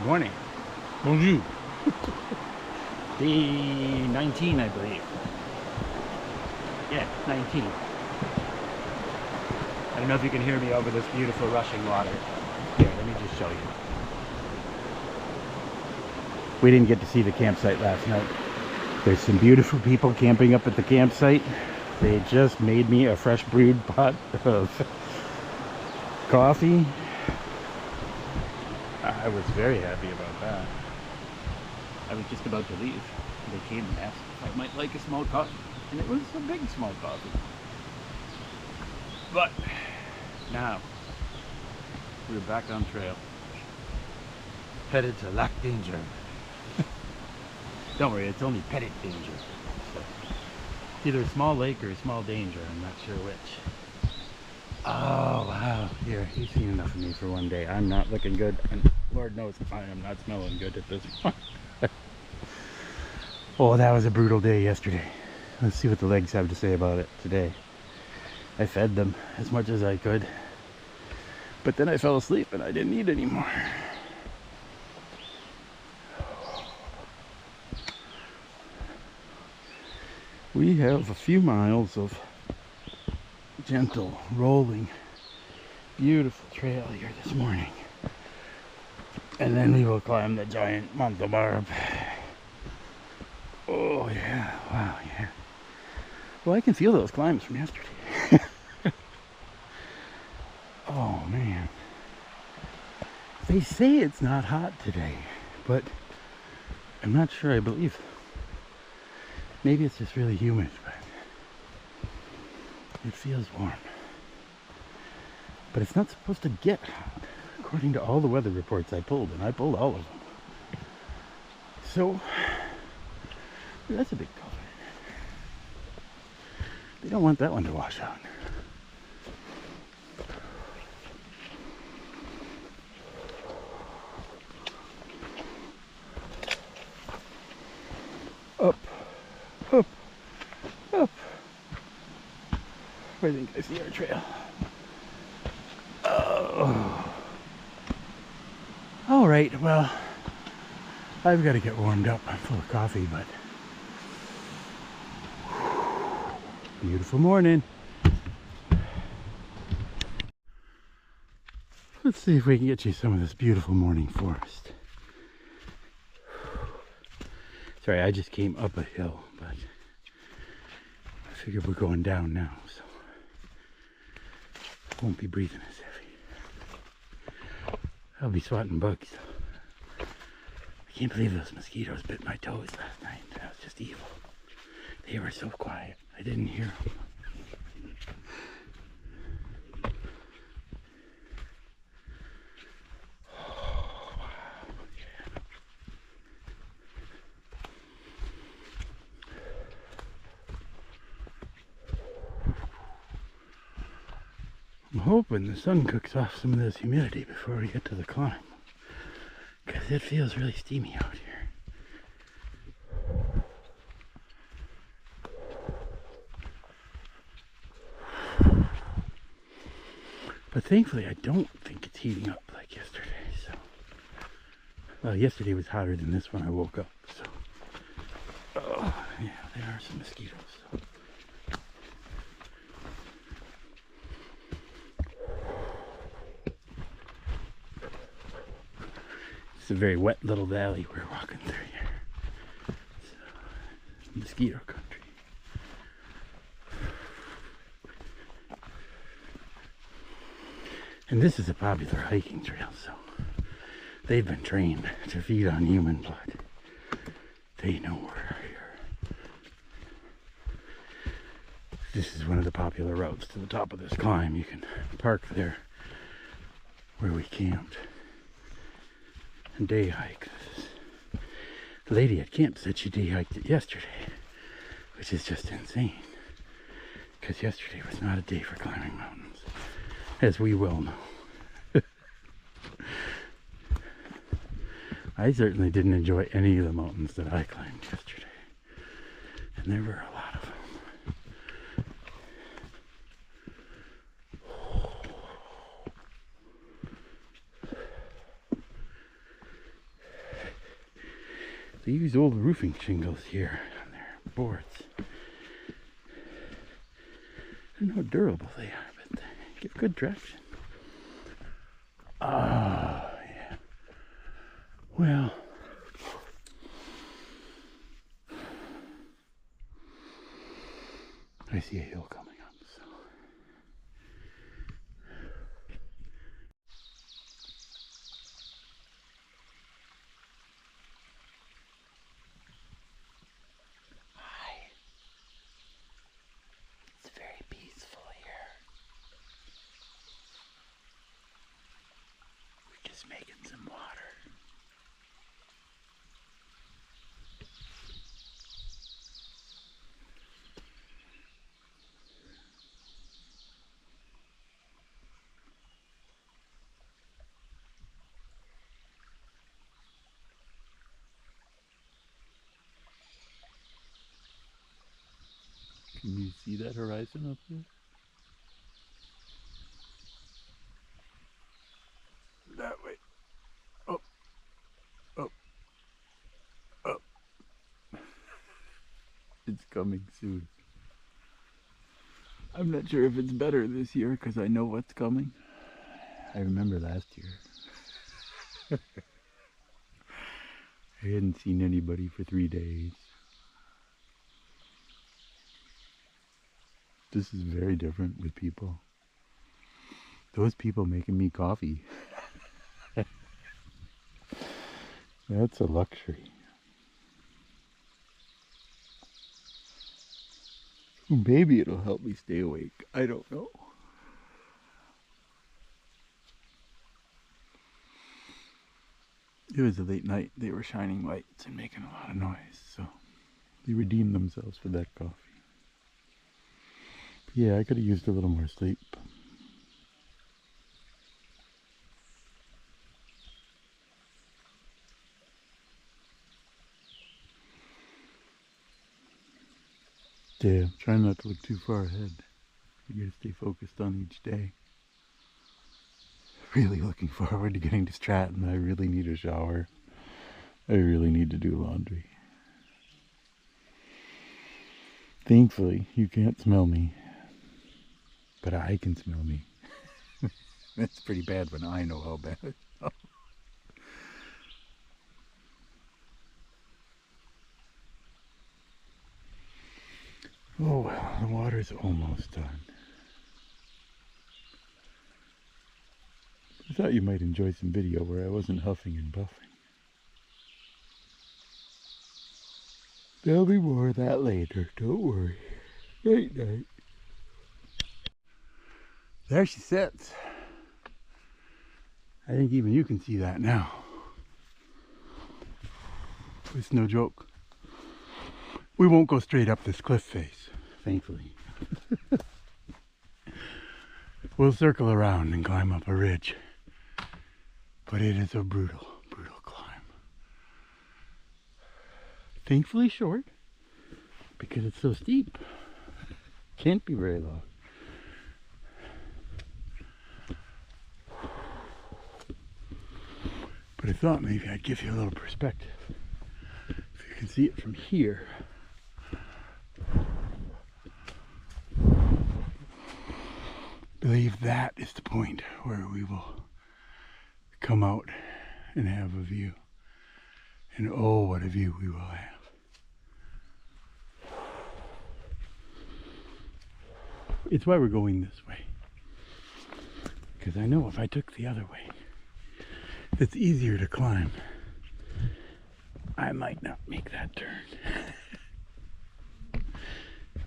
Morning. Bonjour. Day 19, I believe. Yeah, 19. I don't know if you can hear me over this beautiful rushing water. Here, let me just show you. We didn't get to see the campsite last night. There's some beautiful people camping up at the campsite. They just made me a fresh brewed pot of coffee. I was very happy about that. I was just about to leave. They came and asked if I might like a small coffee. And it was a big small coffee. But now we're back on trail. Headed to Lac Danger. Don't worry, it's only Petit Danger. So it's either a small lake or a small danger. I'm not sure which. Oh wow, here, you've seen enough of me for one day. I'm not looking good, and Lord knows I am not smelling good at this point. Oh, that was a brutal day yesterday. Let's see what the legs have to say about it today. I fed them as much as I could, but then I fell asleep and I didn't eat anymore. We have a few miles of gentle, rolling, beautiful trail here this morning. And then we will climb the giant Montalbarb. Oh yeah, wow, yeah. Well, I can feel those climbs from yesterday. Oh man. They say it's not hot today, but I'm not sure I believe. Maybe it's just really humid, but it feels warm. But it's not supposed to get hot, according to all the weather reports I pulled, and I pulled all of them. So, that's a big culminate. They don't want that one to wash out. Up, up, up. I think I see our trail. Oh. All right, well, I've got to get warmed up. I'm full of coffee, but beautiful morning. Let's see if we can get you some of this beautiful morning forest. Sorry, I just came up a hill, but I figured we're going down now, so I won't be breathing as heavy. I'll be swatting bugs. I can't believe those mosquitoes bit my toes last night. That was just evil. They were so quiet. I didn't hear them. Oh, wow. Yeah. I'm hoping the sun cooks off some of this humidity before we get to the climb, because it feels really steamy out here. But thankfully I don't think it's heating up like yesterday, so. Well, yesterday was hotter than this when I woke up, so. Oh, yeah, there are some mosquitoes. So. It's a very wet little valley we're walking through here. So, mosquito country. And this is a popular hiking trail, so they've been trained to feed on human blood. They know we're here. This is one of the popular routes to the top of this climb. You can park there where we camped and day hike. The lady at camp said she day hiked it yesterday, which is just insane, because yesterday was not a day for climbing mountains, as we well know. I certainly didn't enjoy any of the mountains that I climbed yesterday, and there were a lot of them. They use old roofing shingles here on their boards. I don't know how durable they are, but they give good traction. Oh, yeah. Well, I see a hill coming up, so. Hi. It's very peaceful here. We're just making some water. Can you see that horizon up there? That way. Up, up, up. It's coming soon. I'm not sure if it's better this year because I know what's coming. I remember last year. I hadn't seen anybody for 3 days. This is very different with people. Those people making me coffee. That's a luxury. Maybe it'll help me stay awake. I don't know. It was a late night. They were shining lights and making a lot of noise, so they redeemed themselves for that coffee. But yeah, I could have used a little more sleep. Yeah, trying not to look too far ahead. You gotta stay focused on each day. Really looking forward to getting to Stratton. I really need a shower. I really need to do laundry. Thankfully, you can't smell me, but I can smell me. That's pretty bad when I know how bad it smells. Oh well, the water's almost done. I thought you might enjoy some video where I wasn't huffing and puffing. There'll be more of that later, don't worry. Night night. There she sits. I think even you can see that now. It's no joke. We won't go straight up this cliff face, thankfully. We'll circle around and climb up a ridge. But it is a brutal, brutal climb. Thankfully short, because it's so steep. Can't be very long. But I thought maybe I'd give you a little perspective. If you can see it from here. I believe that is the point where we will come out and have a view. And oh, what a view we will have. It's why we're going this way. Because I know if I took the other way, it's easier to climb. I might not make that turn.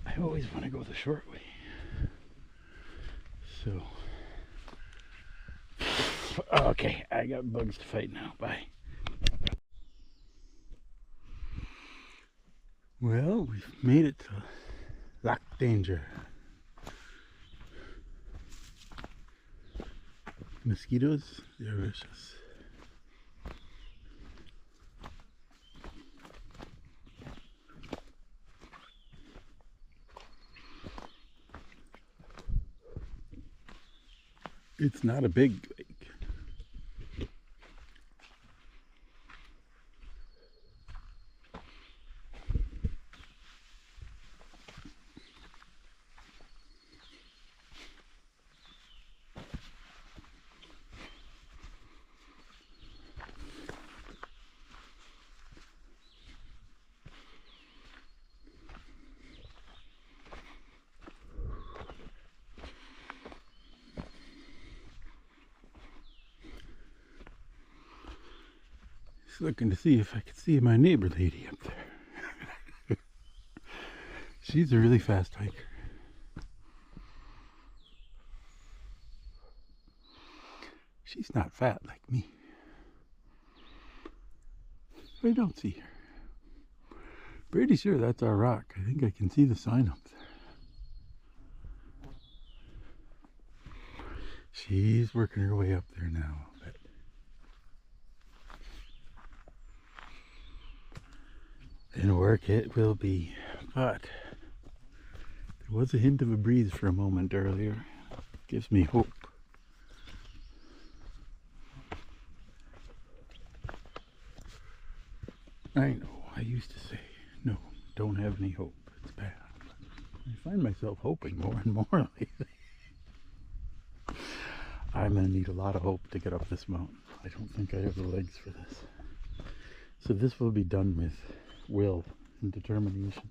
I always want to go the short way. So, okay, I got bugs to fight now. Bye. Well, we've made it to Lac Danger. Mosquitoes, they're vicious. It's not a big lake. Just looking to see if I could see my neighbor lady up there. She's a really fast hiker. She's not fat like me. I don't see her. Pretty sure that's our rock. I think I can see the sign up there. She's working her way up there now. But and work it will be. But there was a hint of a breeze for a moment earlier. Gives me hope. I know, I used to say, no, don't have any hope, it's bad. I find myself hoping more and more lately. I'm going to need a lot of hope to get up this mountain. I don't think I have the legs for this. So this will be done with will and determination.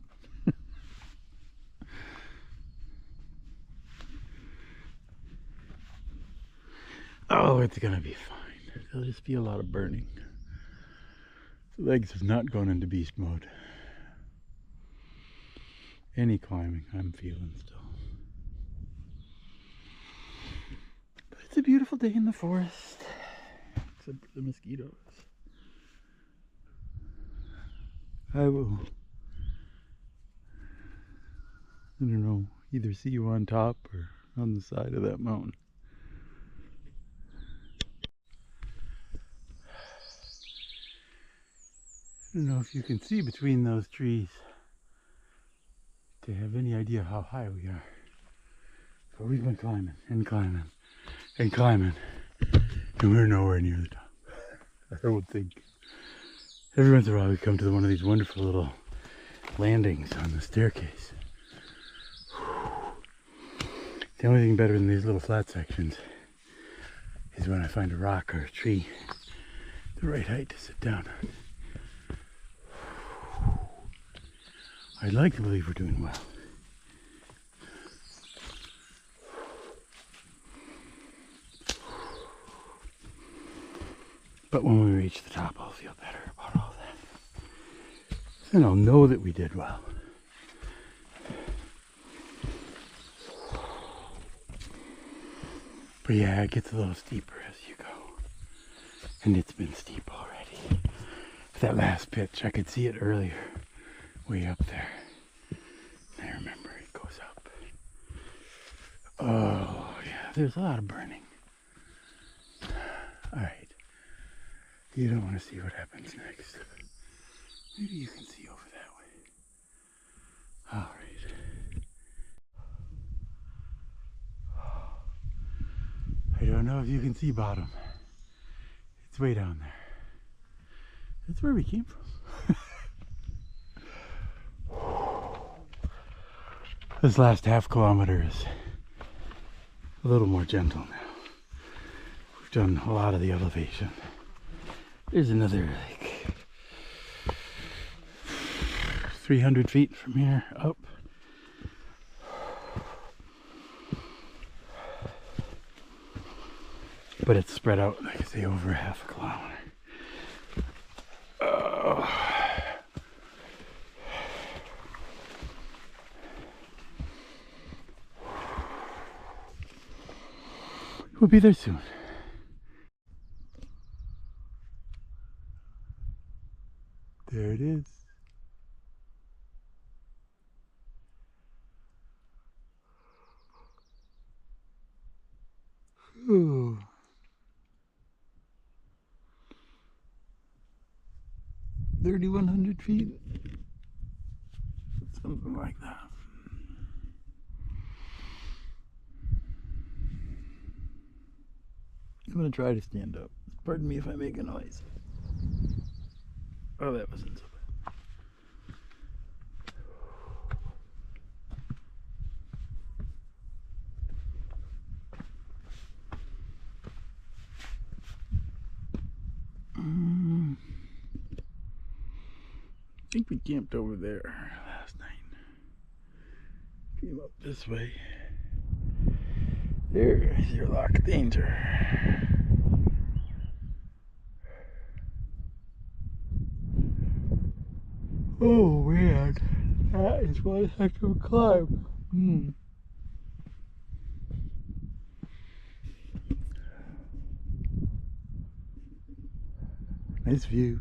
Oh, it's going to be fine. There'll just be a lot of burning. The legs have not gone into beast mode. Any climbing I'm feeling still. But it's a beautiful day in the forest. Except for the mosquitoes. I will, I don't know, either see you on top or on the side of that mountain. I don't know if you can see between those trees to have any idea how high we are. But we've been climbing and climbing and climbing, and we're nowhere near the top. I would think. Every once in a while we come to one of these wonderful little landings on the staircase. The only thing better than these little flat sections is when I find a rock or a tree the right height to sit down on. I'd like to believe we're doing well. But when we reach the top, I'll feel better about all that. And I'll know that we did well. But yeah, it gets a little steeper as you go. And it's been steep already. That last pitch, I could see it earlier. Way up there. I remember it goes up. Oh yeah, there's a lot of burning. Alright. You don't want to see what happens next. Maybe you can see over that way. Alright. I don't know if you can see bottom. It's way down there. That's where we came from. This last half kilometer is a little more gentle now. We've done a lot of the elevation. There's another like 300 feet from here up. But it's spread out, like I say, over half a kilometer. We'll be there soon. There it is. Ooh. 3,100 feet. Something like that. I'm gonna try to stand up. Pardon me if I make a noise. Oh, that wasn't so bad. I think we camped over there last night. Came up this way. There's your lock of danger. Oh man, that is one heck of a climb. Nice view.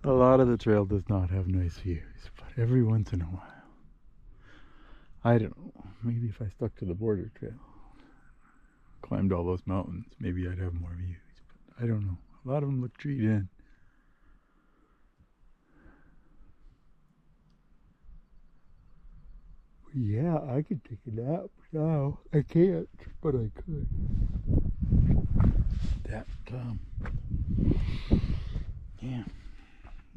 A lot of the trail does not have nice views, but every once in a while. I don't know, maybe if I stuck to the border trail, climbed all those mountains, maybe I'd have more views, but I don't know. A lot of them look treed in. Yeah, I could take a nap now. I can't, but I could. That, yeah.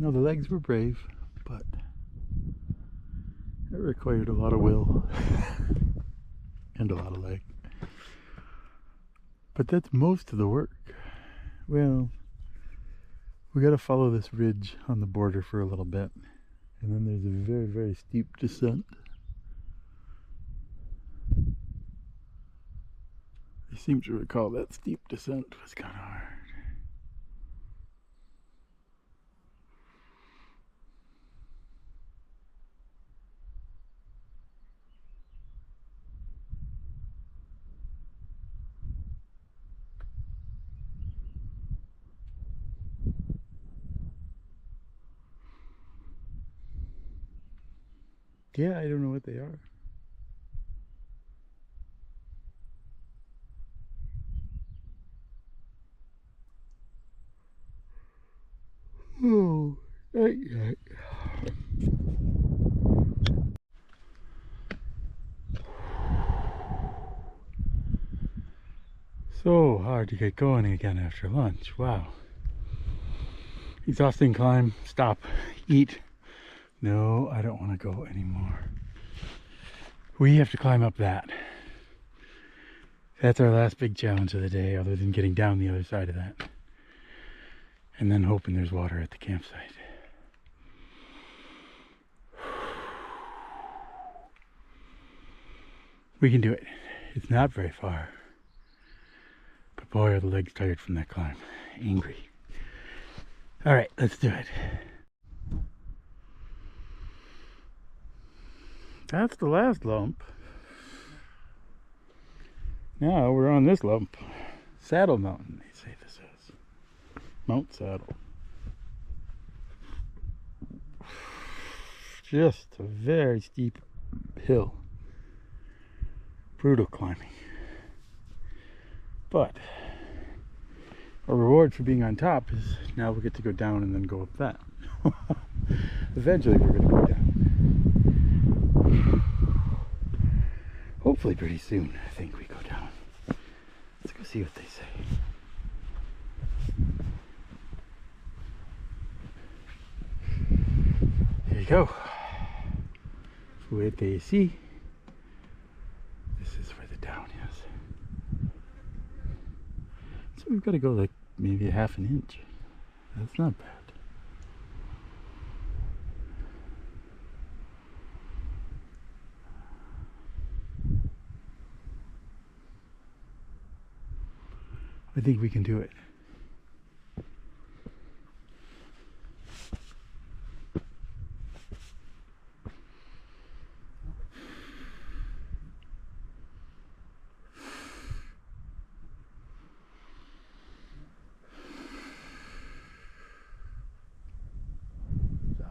No, the legs were brave, but it required a lot of will and a lot of leg. But that's most of the work. Well, we got to follow this ridge on the border for a little bit, and then there's a very, very steep descent. I seem to recall that steep descent was kind of hard. Yeah, I don't know what they are. Oh, ay. So hard to get going again after lunch. Wow. Exhausting climb. Stop. Eat. No, I don't want to go anymore. We have to climb up that. That's our last big challenge of the day, other than getting down the other side of that. And then hoping there's water at the campsite. We can do it. It's not very far. But boy, are the legs tired from that climb. Angry. Alright, let's do it. That's the last lump. Now we're on this lump. Saddle Mountain, they say this is. Mount Saddle. Just a very steep hill. Brutal climbing. But our reward for being on top is now we get to go down and then go up that. Eventually we're going to go down. Hopefully pretty soon I think we go down. Let's go see what they say. Here you go. What they see. This is where the down is. So we've got to go like maybe a half an inch. That's not bad. I think we can do it.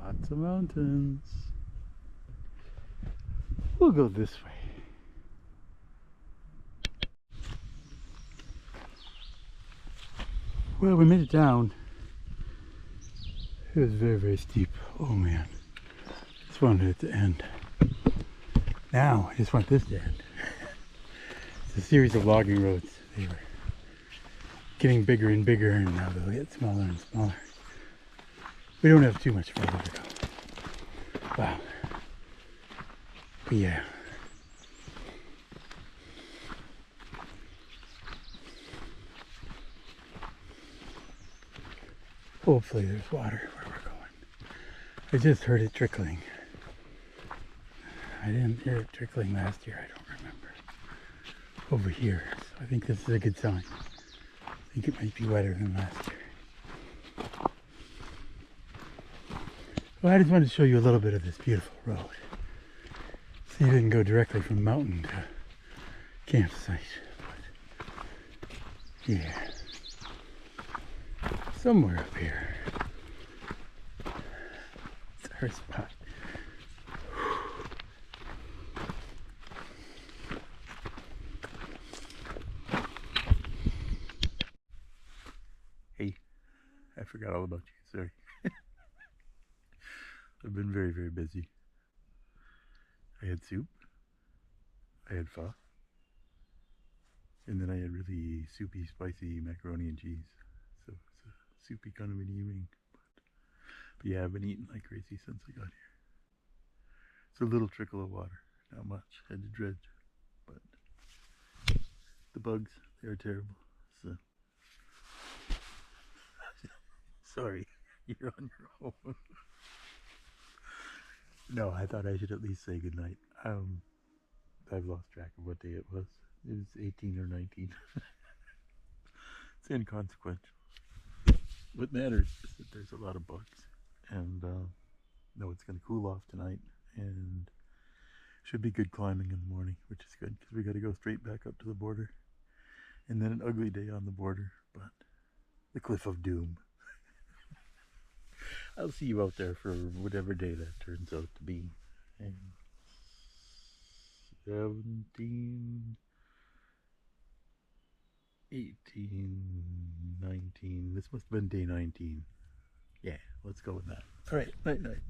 Lots of mountains. We'll go this way. Well, we made it down. It was very, very steep. Oh man. Just wanted it to end. Now, I just want this to end. It's a series of logging roads. They were getting bigger and bigger, and now they'll get smaller and smaller. We don't have too much further to go. Wow. But yeah. Hopefully there's water where we're going. I just heard it trickling. I didn't hear it trickling last year, I don't remember. Over here, so I think this is a good sign. I think it might be wetter than last year. So I just wanted to show you a little bit of this beautiful road. So you didn't go directly from mountain to campsite. But yeah. Somewhere up here. It's our spot. Hey, I forgot all about you, sorry. I've been very, very busy. I had soup, I had pho, and then I had really soupy, spicy macaroni and cheese. So it's a soupy kind of an evening. But yeah, I've been eating like crazy since I got here. It's a little trickle of water, not much. Had to dredge, but the bugs, they are terrible. So sorry, you're on your own. No, I thought I should at least say goodnight. I've lost track of what day it was. It was 18 or 19. It's inconsequential. What matters is that there's a lot of bugs. And no, it's going to cool off tonight. And should be good climbing in the morning, which is good because we got to go straight back up to the border. And then an ugly day on the border, but the Cliff of Doom. I'll see you out there for whatever day that turns out to be. And 17, 18, 19. This must have been day 19. Yeah, let's go with that. All right, night night.